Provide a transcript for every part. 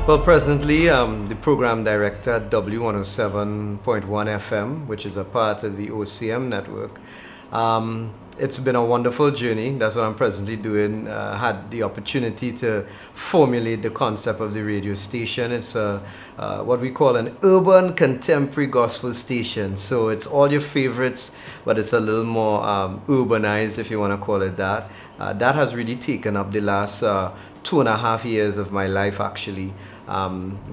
Well, presently, the program director at W107.1 FM, which is a part of the OCM network. It's been a wonderful journey. That's what I'm presently doing. Had the opportunity to formulate the concept of the radio station. It's what we call an urban contemporary gospel station. So it's all your favorites, but it's a little more urbanized, if you want to call it that. That has really taken up the last 2.5 years of my life, actually.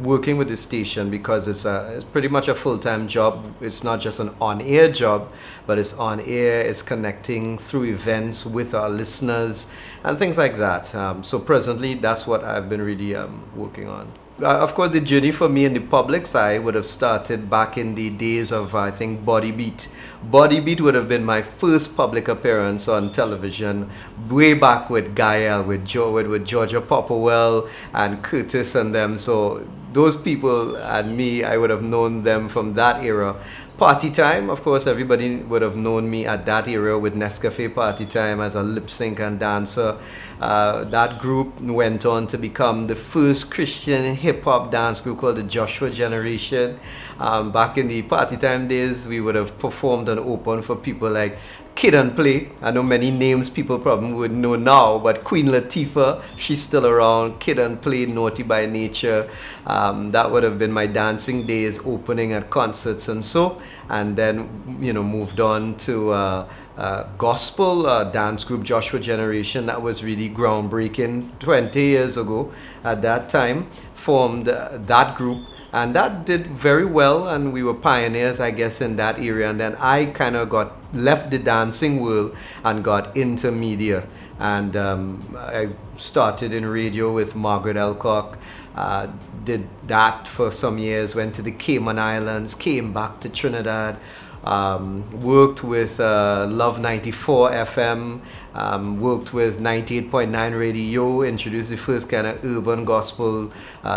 Working with the station, because it's pretty much a full-time job. It's not just an on-air job, but it's on-air, it's connecting through events with our listeners and things like that. So presently, that's what I've been really working on. Of course, the journey for me in the public side would have started back in the days of, I think, Body Beat. Body Beat would have been my first public appearance on television, way back with Gaia, with Georgia Popperwell and Curtis and them. So those people and me, I would have known them from that era. Party Time, of course, everybody would have known me at that era with Nescafe Party Time as a lip sync and dancer. That group went on to become the first Christian hip-hop dance group called the Joshua Generation. Back in the Party Time days, we would have performed and opened for people like Kid and Play. I know many names people probably would know now, but Queen Latifah, she's still around. Kid and Play, Naughty by Nature. That would have been my dancing days, opening at concerts and so. And then, moved on to gospel dance group Joshua Generation. That was really groundbreaking 20 years ago. At that time, formed that group. And that did very well, and we were pioneers, I guess, in that area. And then I kind of left the dancing world and got into media. And I started in radio with Margaret Elcock, did that for some years, went to the Cayman Islands, came back to Trinidad, worked with Love 94 FM, worked with 98.9 Radio, introduced the first kind of urban gospel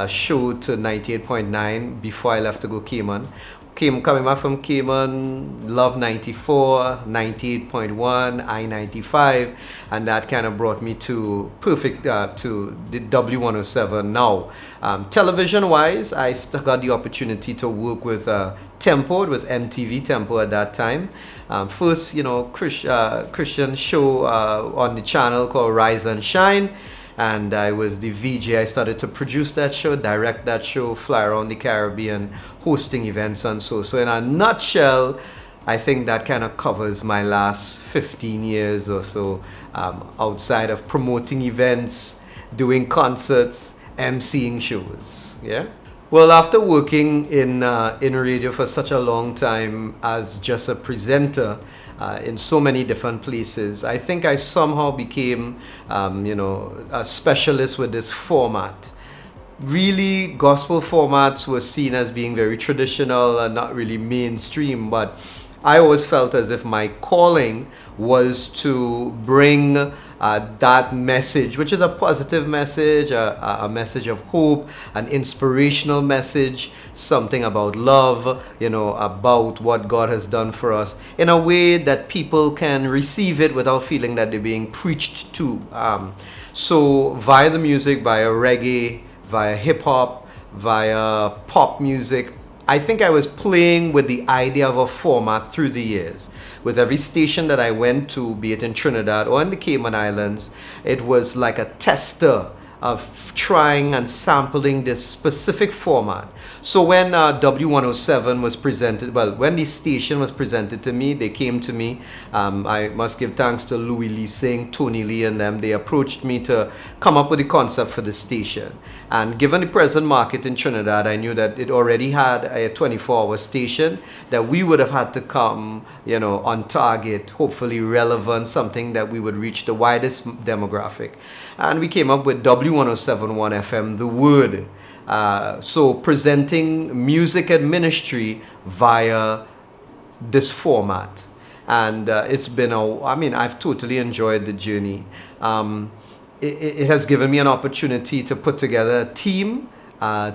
show to 98.9 before I left to go Cayman. Coming back from Cayman, Love 94, 98.1, I-95, and that kind of brought me to to the W107 now. Television-wise, I got the opportunity to work with Tempo. It was MTV Tempo at that time. First, Christian show on the channel called Rise and Shine. And I was the VJ. I started to produce that show, direct that show, fly around the Caribbean, hosting events and so. So in a nutshell, I think that kind of covers my last 15 years or so, outside of promoting events, doing concerts, emceeing shows. Yeah. Well, after working in radio for such a long time as just a presenter, in so many different places, I think I somehow became, a specialist with this format. Really, gospel formats were seen as being very traditional and not really mainstream, but I always felt as if my calling was to bring that message, which is a positive message, a message of hope, an inspirational message, something about love, about what God has done for us, in a way that people can receive it without feeling that they're being preached to. So via the music, via reggae, via hip-hop, via pop music, I think I was playing with the idea of a format through the years. With every station that I went to, be it in Trinidad or in the Cayman Islands, it was like a tester of trying and sampling this specific format. So when W107 was presented, when the station was presented to me, they came to me. I must give thanks to Louis Lee Singh, Tony Lee and them. They approached me to come up with the concept for the station. And given the present market in Trinidad, I knew that it already had a 24-hour station, that we would have had to come, on target, hopefully relevant, something that we would reach the widest demographic. And we came up with W1071 FM, The Word. So presenting music and ministry via this format. And it's been I've totally enjoyed the journey. It has given me an opportunity to put together a team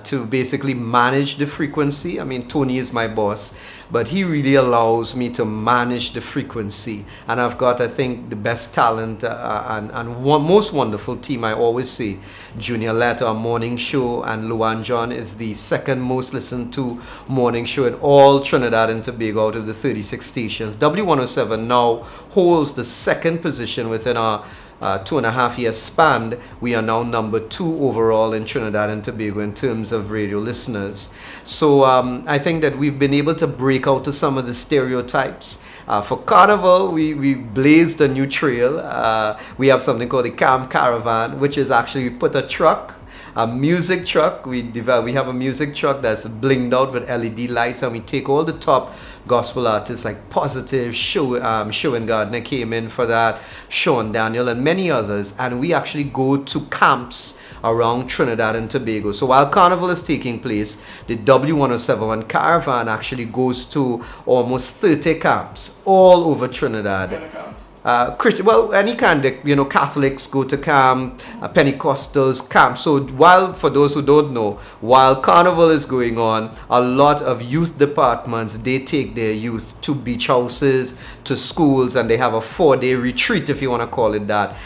to basically manage the frequency. I mean, Tony is my boss, but he really allows me to manage the frequency. And I've got, I think, the best talent and most wonderful team. I always say Junior Leto, our morning show, and Luan John is the second most listened to morning show in all Trinidad and Tobago out of the 36 stations. W107 now holds the second position within our 2.5 year span. We are now number 2 overall in Trinidad and Tobago in terms of radio listeners. So I think that we've been able to break out to some of the stereotypes. For Carnival, we blazed a new trail. We have something called the Camp Caravan, which is actually we put a music truck. We have a music truck that's blinged out with LED lights, and we take all the top gospel artists like Positive, Show Gardner came in for that, Sean Daniel, and many others, and we actually go to camps around Trinidad and Tobago. So while Carnival is taking place, the W107 Caravan actually goes to almost 30 camps all over Trinidad. Christian, well, any kind of, Catholics go to camp, Pentecostals camp. So for those who don't know, while Carnival is going on, a lot of youth departments, they take their youth to beach houses, to schools, and they have a 4-day retreat, if you want to call it that,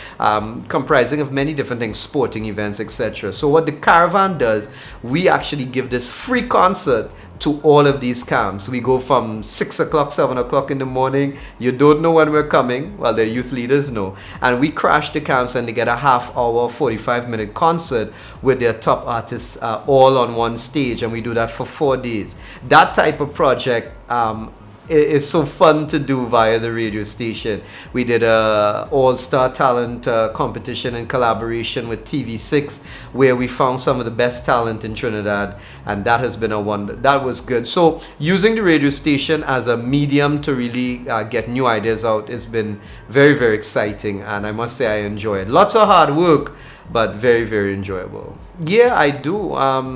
comprising of many different things, sporting events, etc. So what the caravan does, we actually give this free concert to all of these camps. We go from 6 o'clock, 7 o'clock in the morning. You don't know when we're coming. Well, the youth leaders know. And we crash the camps, and they get a half-hour, 45-minute concert with their top artists all on one stage. And we do that for 4 days. That type of project is so fun to do via the radio station. We did a all-star talent competition in collaboration with TV6, where we found some of the best talent in Trinidad, and that has been a wonder. That was good. So using the radio station as a medium to really get new ideas out has been very, very exciting, and I must say I enjoy it. Lots of hard work, but very, very enjoyable. Yeah, I do. I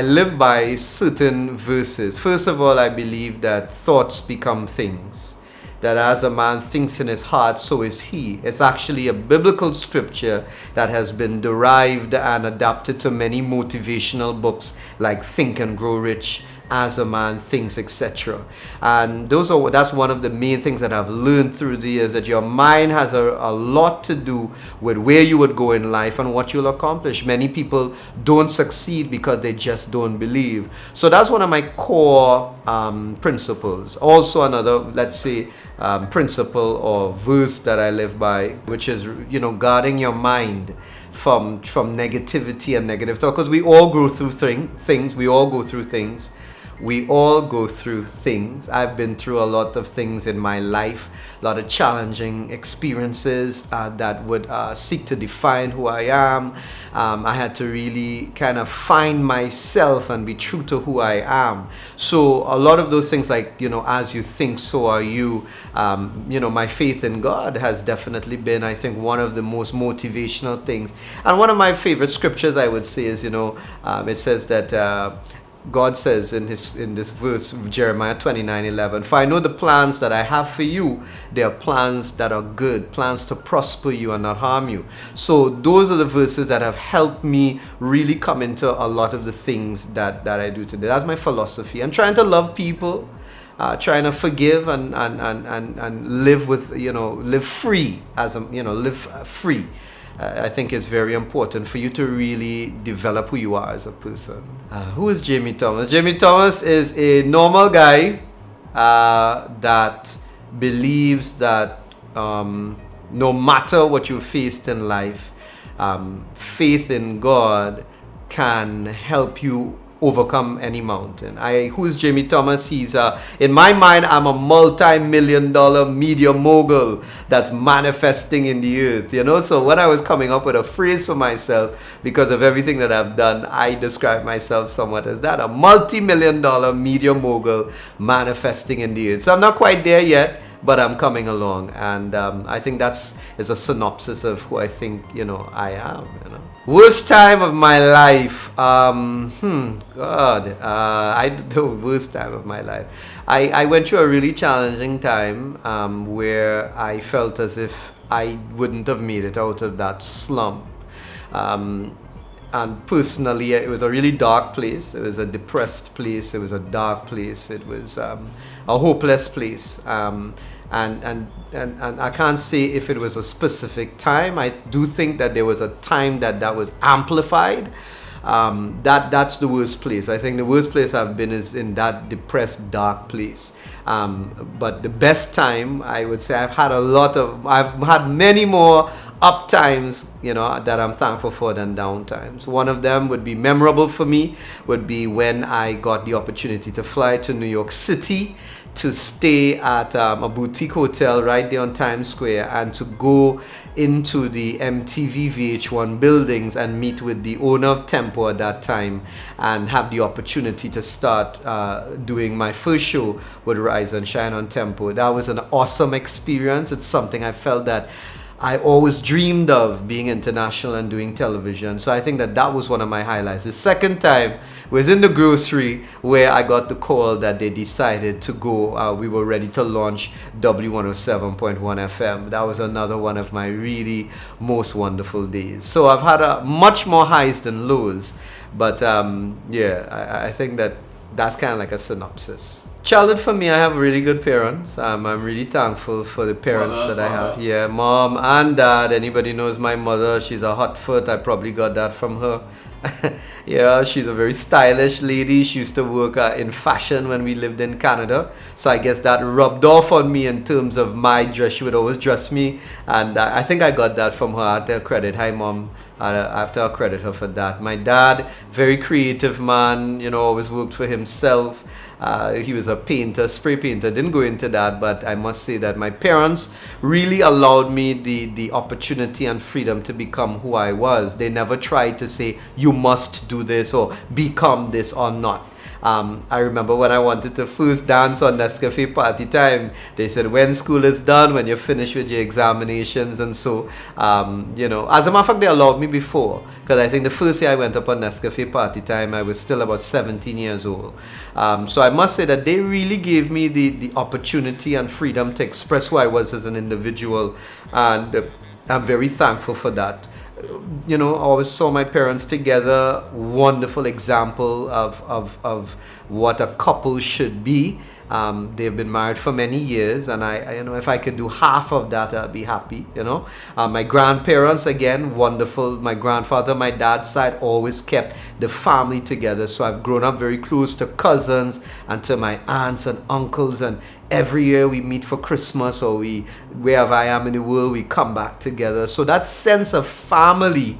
live by certain verses. First of all, I believe that thoughts become things. That as a man thinks in his heart, so is he. It's actually a biblical scripture that has been derived and adapted to many motivational books like Think and Grow Rich, As a Man Thinks, etc. And that's one of the main things that I've learned through the years, that your mind has a lot to do with where you would go in life and what you'll accomplish. Many people don't succeed because they just don't believe. So that's one of my core principles. Also another, let's say, principle or verse that I live by, which is, guarding your mind from negativity and negative thought, because we all go through things. We all go through things. We all go through things. I've been through a lot of things in my life, a lot of challenging experiences that would seek to define who I am. I had to really kind of find myself and be true to who I am. So a lot of those things, like, as you think, so are you. My faith in God has definitely been, I think, one of the most motivational things. And one of my favorite scriptures, I would say, is, it says that God says in this verse, Jeremiah 29:11, "For I know the plans that I have for you, they are plans that are good, plans to prosper you and not harm you." So those are the verses that have helped me really come into a lot of the things that I do today. That's my philosophy. I'm trying to love people, trying to forgive and live with, live free live free. I think it's very important for you to really develop who you are as a person. Who is Jamie Thomas? Jamie Thomas is a normal guy that believes that no matter what you faced in life, faith in God can help you overcome any mountain. Who is Jamie Thomas? He's in my mind, I'm a multi-million-dollar media mogul that's manifesting in the earth, so when I was coming up with a phrase for myself, because of everything that I've done, I describe myself somewhat as that, a multi-million-dollar media mogul manifesting in the earth. So I'm not quite there yet, but I'm coming along, and I think that's a synopsis of who I think I am. Worst time of my life. The worst time of my life. I went through a really challenging time where I felt as if I wouldn't have made it out of that slump. and personally, it was a really dark place. It was a depressed place. It was a dark place. It was a hopeless place. And I can't say if it was a specific time. I do think that there was a time that was amplified. That's the worst place. I think the worst place I've been is in that depressed, dark place. But the best time, I would say, I've had many more up times, that I'm thankful for than down times. One of them would be memorable for me, would be when I got the opportunity to fly to New York City to stay at a boutique hotel right there on Times Square and to go into the MTV VH1 buildings and meet with the owner of Tempo at that time and have the opportunity to start doing my first show with Rise and Shine on Tempo. That was an awesome experience. It's something I felt that I always dreamed of, being international and doing television. So I think that was one of my highlights. The second time was in the grocery where I got the call that they decided to go. We were ready to launch W107.1 FM. That was another one of my really most wonderful days. So I've had much more highs than lows. But I think that's kind of like a synopsis. Childhood for me, I have really good parents. I'm really thankful for the parents that I have. Yeah, mom and dad. Anybody knows my mother, she's a hot foot. I probably got that from her. Yeah, she's a very stylish lady. She used to work in fashion when we lived in Canada. So I guess that rubbed off on me in terms of my dress. She would always dress me. And I think I got that from her. I have to credit. Hi, mom. I have to credit her for that. My dad, very creative man, always worked for himself. He was a painter, spray painter. Didn't go into that, but I must say that my parents really allowed me the opportunity and freedom to become who I was. They never tried to say, you must do this or become this or not. I remember when I wanted to first dance on Nescafe Party Time, they said, when school is done, when you're finished with your examinations. And so, as a matter of fact, they allowed me before, because I think the first year I went up on Nescafe Party Time, I was still about 17 years old. So I must say that they really gave me the opportunity and freedom to express who I was as an individual. And I'm very thankful for that. I always saw my parents together. Wonderful example of what a couple should be. They've been married for many years, and I if I could do half of that, I'd be happy. My grandparents, again, wonderful. My grandfather, my dad's side, always kept the family together. So I've grown up very close to cousins and to my aunts and uncles, and every year we meet for Christmas, or wherever I am in the world, we come back together. So that sense of family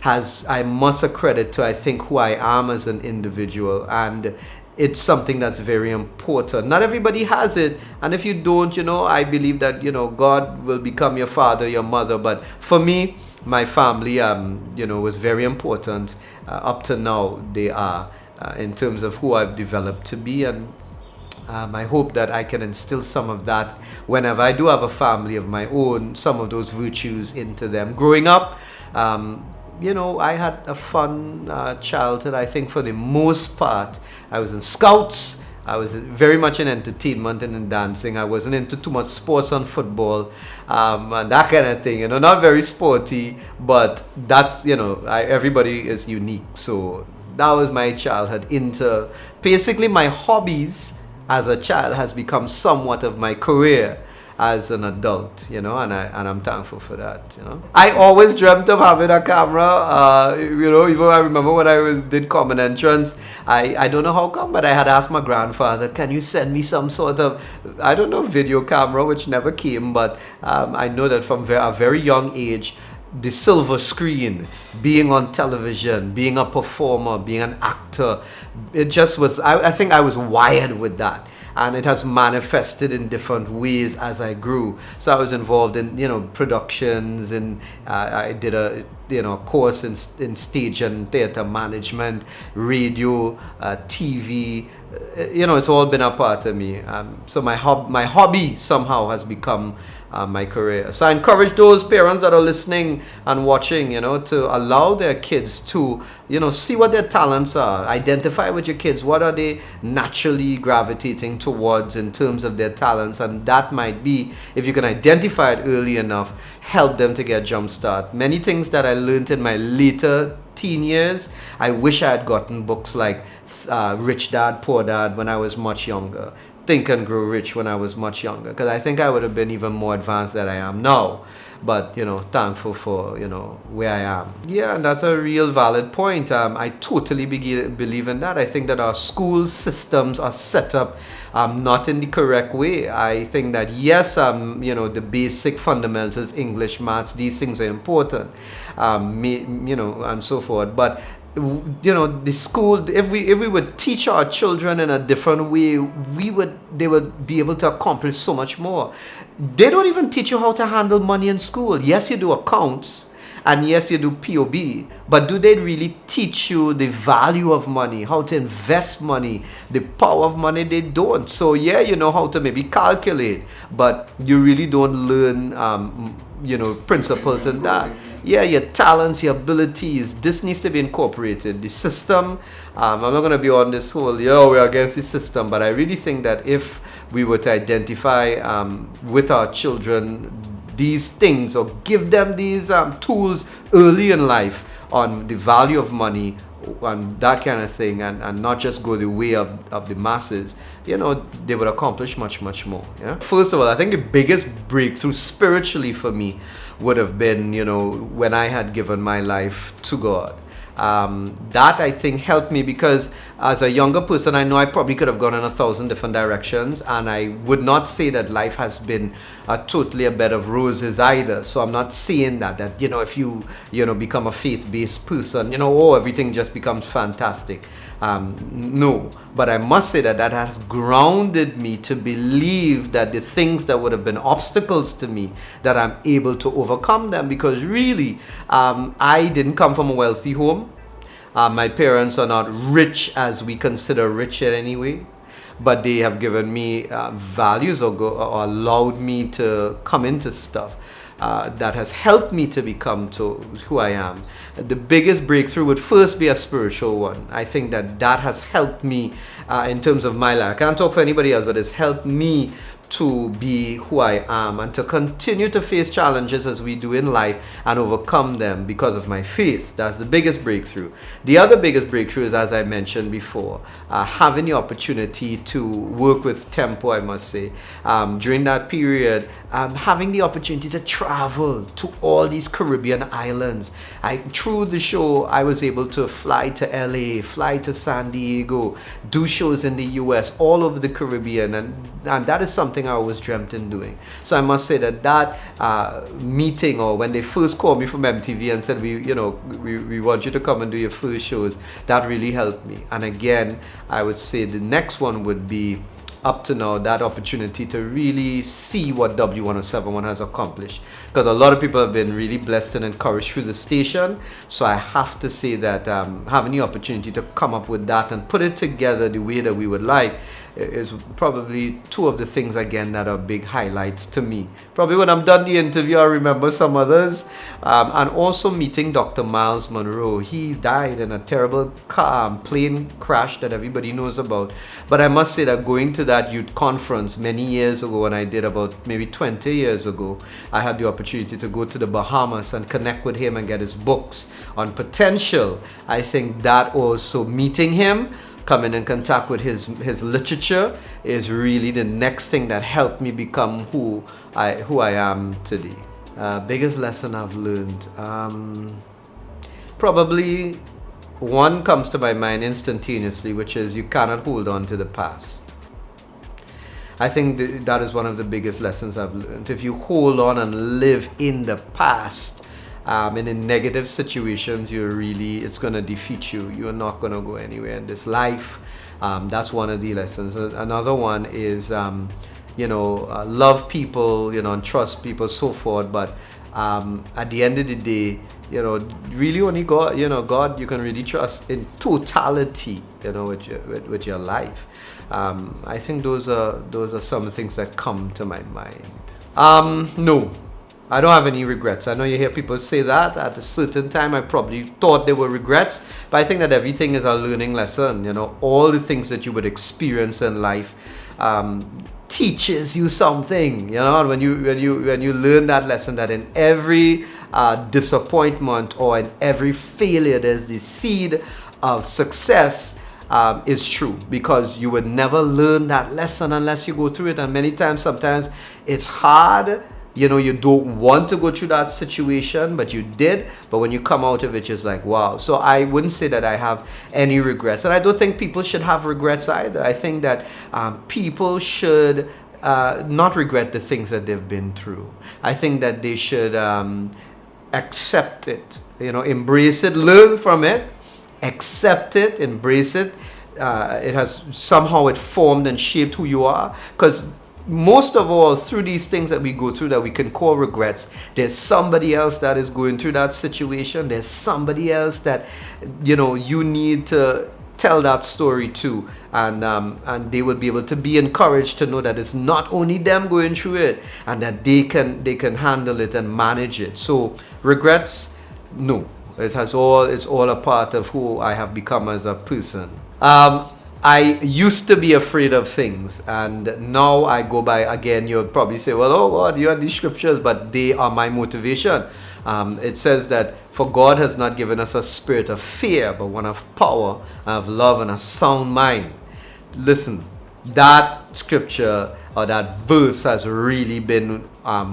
I must accredit to, I think, who I am as an individual. And it's something that's very important. Not everybody has it. And if you don't, I believe that, God will become your father, your mother. But for me, my family, was very important. Up to now, they are, in terms of who I've developed to be. And I hope that I can instill some of that whenever I do have a family of my own, some of those virtues into them. Growing up, I had a fun childhood. I think for the most part, I was in Scouts. I was very much in entertainment and in dancing. I wasn't into too much sports and football and that kind of thing. Not very sporty, but that's, everybody is unique. So that was my childhood. Basically, my hobbies as a child has become somewhat of my career as an adult, and I'm thankful for that. I always dreamt of having a camera. Even I remember when I did Common Entrance, I don't know how come, but I had asked my grandfather, can you send me some sort of, video camera, which never came. But I know that from a very young age, the silver screen, being on television, being a performer, being an actor, it just was, I think I was wired with that. And it has manifested in different ways as I grew. So I was involved in, productions, and I did a course in stage and theater management, radio, TV. It's all been a part of me. So my hobby somehow has become my career. So I encourage those parents that are listening and watching, to allow their kids to, see what their talents are. Identify with your kids. What are they naturally gravitating towards in terms of their talents? And that might be, if you can identify it early enough, help them to get jump start. Many things that I learned in my later teen years, I wish I had gotten books like Rich Dad, Poor Dad when I was much younger. Think and Grow Rich when I was much younger, because I think I would have been even more advanced than I am now. But thankful for where I am. Yeah, and that's a real valid point. I totally believe in that. I think that our school systems are set up not in the correct way. I think that yes, the basic fundamentals, English, maths, these things are important, and so forth. But the school, if we would teach our children in a different way, they would be able to accomplish so much more. They don't even teach you how to handle money in school. Yes, you do accounts, and yes, you do POB, but do they really teach you the value of money, how to invest money, the power of money? They don't. So yeah, you know how to maybe calculate, but you really don't learn principles in that. Yeah, your talents, your abilities, this needs to be incorporated. The system, I'm not going to be on this whole, we're against the system, but I really think that if we were to identify with our children these things, or give them these tools early in life on the value of money and that kind of thing, and not just go the way of the masses, they would accomplish much, much more. Yeah? First of all, I think the biggest breakthrough spiritually for me would have been, when I had given my life to God. That I think helped me, because as a younger person, I know I probably could have gone in 1,000 different directions, and I would not say that life has been totally a bed of roses either. So I'm not saying that if you become a faith-based person, everything just becomes fantastic. No, but I must say that has grounded me to believe that the things that would have been obstacles to me, that I'm able to overcome them, because really I didn't come from a wealthy home. My parents are not rich as we consider rich in any way, but they have given me values or allowed me to come into stuff that has helped me to become to who I am. The biggest breakthrough would first be a spiritual one. I think that has helped me in terms of my life. I can't talk for anybody else, but it's helped me to be who I am and to continue to face challenges as we do in life and overcome them because of my faith. That's the biggest breakthrough. The other biggest breakthrough is, as I mentioned before, having the opportunity to work with Tempo, I must say. During that period, having the opportunity to travel to all these Caribbean islands. Through the show, I was able to fly to LA, fly to San Diego, do shows in the US, all over the Caribbean, and that is something I always dreamt in doing. So I must say that meeting, or when they first called me from MTV and said, we want you to come and do your first shows, that really helped me. And again, I would say the next one would be, up to now, that opportunity to really see what W1071 has accomplished, because a lot of people have been really blessed and encouraged through the station. So I have to say that having the opportunity to come up with that and put it together the way that we would like is probably two of the things, again, that are big highlights to me. Probably when I'm done the interview, I'll remember some others. And also meeting Dr. Miles Monroe. He died in a terrible plane crash that everybody knows about. But I must say that going to that youth conference many years ago, when I did about maybe 20 years ago, I had the opportunity to go to the Bahamas and connect with him and get his books on potential. I think that also, meeting him, coming in contact with his literature, is really the next thing that helped me become who I am today. Biggest lesson I've learned, probably one comes to my mind instantaneously, which is you cannot hold on to the past. I think that is one of the biggest lessons I've learned. If you hold on and live in the past, in negative situations, it's going to defeat you. You're not going to go anywhere in this life. That's one of the lessons. Another one is, love people, and trust people, so forth. But at the end of the day, really only God, God you can really trust in totality, with your life. I think those are some things that come to my mind. No. I don't have any regrets. I know you hear people say that. At a certain time, I probably thought there were regrets, but I think that everything is a learning lesson. All the things that you would experience in life teaches you something. And when you learn that lesson, that in every disappointment or in every failure there's the seed of success is true, because you would never learn that lesson unless you go through it. And many times, sometimes it's hard. You don't want to go through that situation, but you did. But when you come out of it, it's like, wow. So I wouldn't say that I have any regrets. And I don't think people should have regrets either. I think that people should not regret the things that they've been through. I think that they should accept it, embrace it, learn from it, accept it, embrace it. It has somehow it formed and shaped who you are. Because most of all, through these things that we go through that we can call regrets, there's somebody else that is going through that situation. There's somebody else that you need to tell that story to, and they will be able to be encouraged to know that it's not only them going through it, and that they can handle it and manage it. So regrets, no. It's all a part of who I have become as a person. I used to be afraid of things, and now I go by, again, you'll probably say, well, oh God, you have these scriptures, but they are my motivation. It says that, for God has not given us a spirit of fear, but one of power, of love, and a sound mind. Listen, that scripture or that verse has really been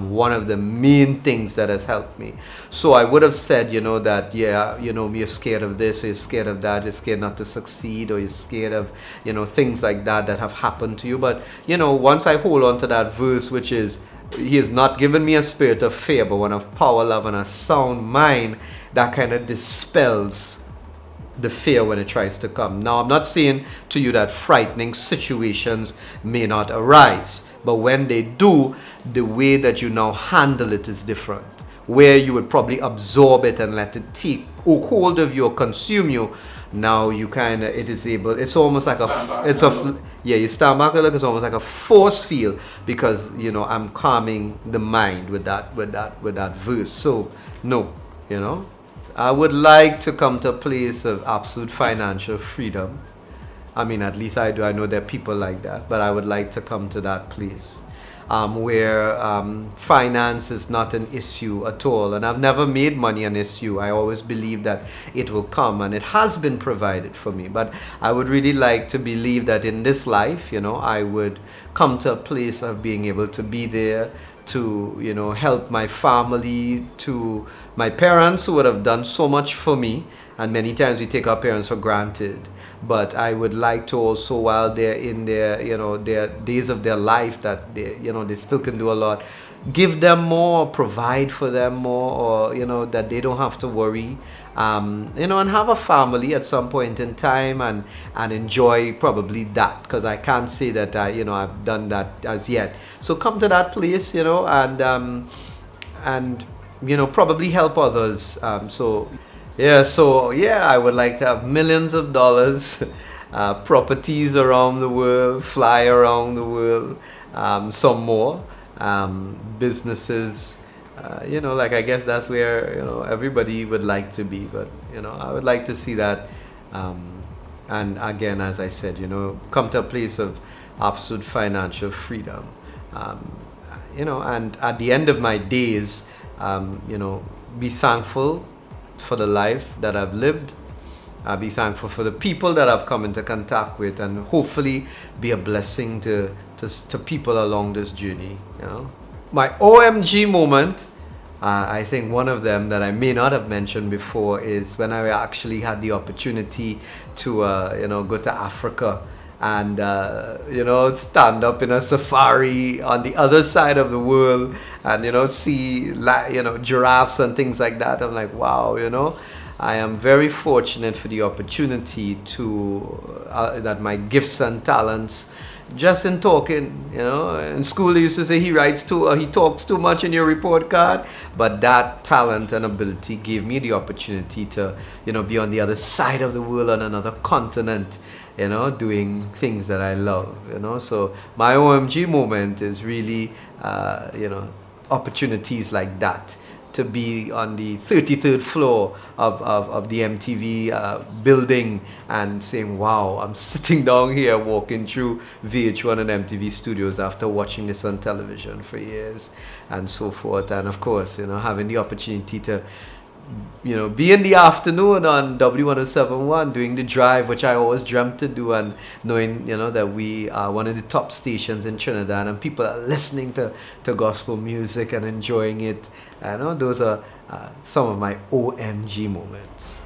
one of the main things that has helped me. So I would have said, that, you're scared of this, or you're scared of that, you're scared not to succeed, or you're scared of, things like that have happened to you. But, once I hold on to that verse, which is, He has not given me a spirit of fear, but one of power, love, and a sound mind, that kind of dispels the fear when it tries to come. Now, I'm not saying to you that frightening situations may not arise, but when they do, the way that you now handle it is different. Where you would probably absorb it and let it take hold of you or consume you, now you it's almost like you stand back and look, it's almost like a force field, because I'm calming the mind with that verse. So no, I would like to come to a place of absolute financial freedom. I mean, at least I do. I know there are people like that, but I would like to come to that place where finance is not an issue at all. And I've never made money an issue. I always believe that it will come, and it has been provided for me. But I would really like to believe that in this life, I would come to a place of being able to be there to, help my family, to my parents who would have done so much for me. And many times we take our parents for granted. But I would like to also, while they're in their, their days of their life, that they still can do a lot, give them more, provide for them more, or, that they don't have to worry, and have a family at some point in time, and enjoy probably that, because I can't say that, I've done that as yet. So come to that place, and probably help others. I would like to have millions of dollars, properties around the world, fly around the world, some more, businesses, I guess that's where, everybody would like to be. But, I would like to see that. And again, as I said, come to a place of absolute financial freedom. And at the end of my days, be thankful for the life that I've lived. I'll be thankful for the people that I've come into contact with, and hopefully be a blessing to people along this journey. My OMG moment, I think one of them that I may not have mentioned before is when I actually had the opportunity to go to Africa and stand up in a safari on the other side of the world, and see giraffes and things like that. I'm like, wow, I am very fortunate for the opportunity to that my gifts and talents, just in talking, in school they used to say he talks too much in your report card, but that talent and ability gave me the opportunity to be on the other side of the world, on another continent, doing things that I love, So my OMG moment is really, opportunities like that to be on the 33rd floor of the MTV building and saying, wow, I'm sitting down here walking through VH1 and MTV studios after watching this on television for years and so forth. And of course, having the opportunity to be in the afternoon on W1071 doing the drive, which I always dreamt to do, and knowing, that we are one of the top stations in Trinidad and people are listening to gospel music and enjoying it. Those are some of my OMG moments.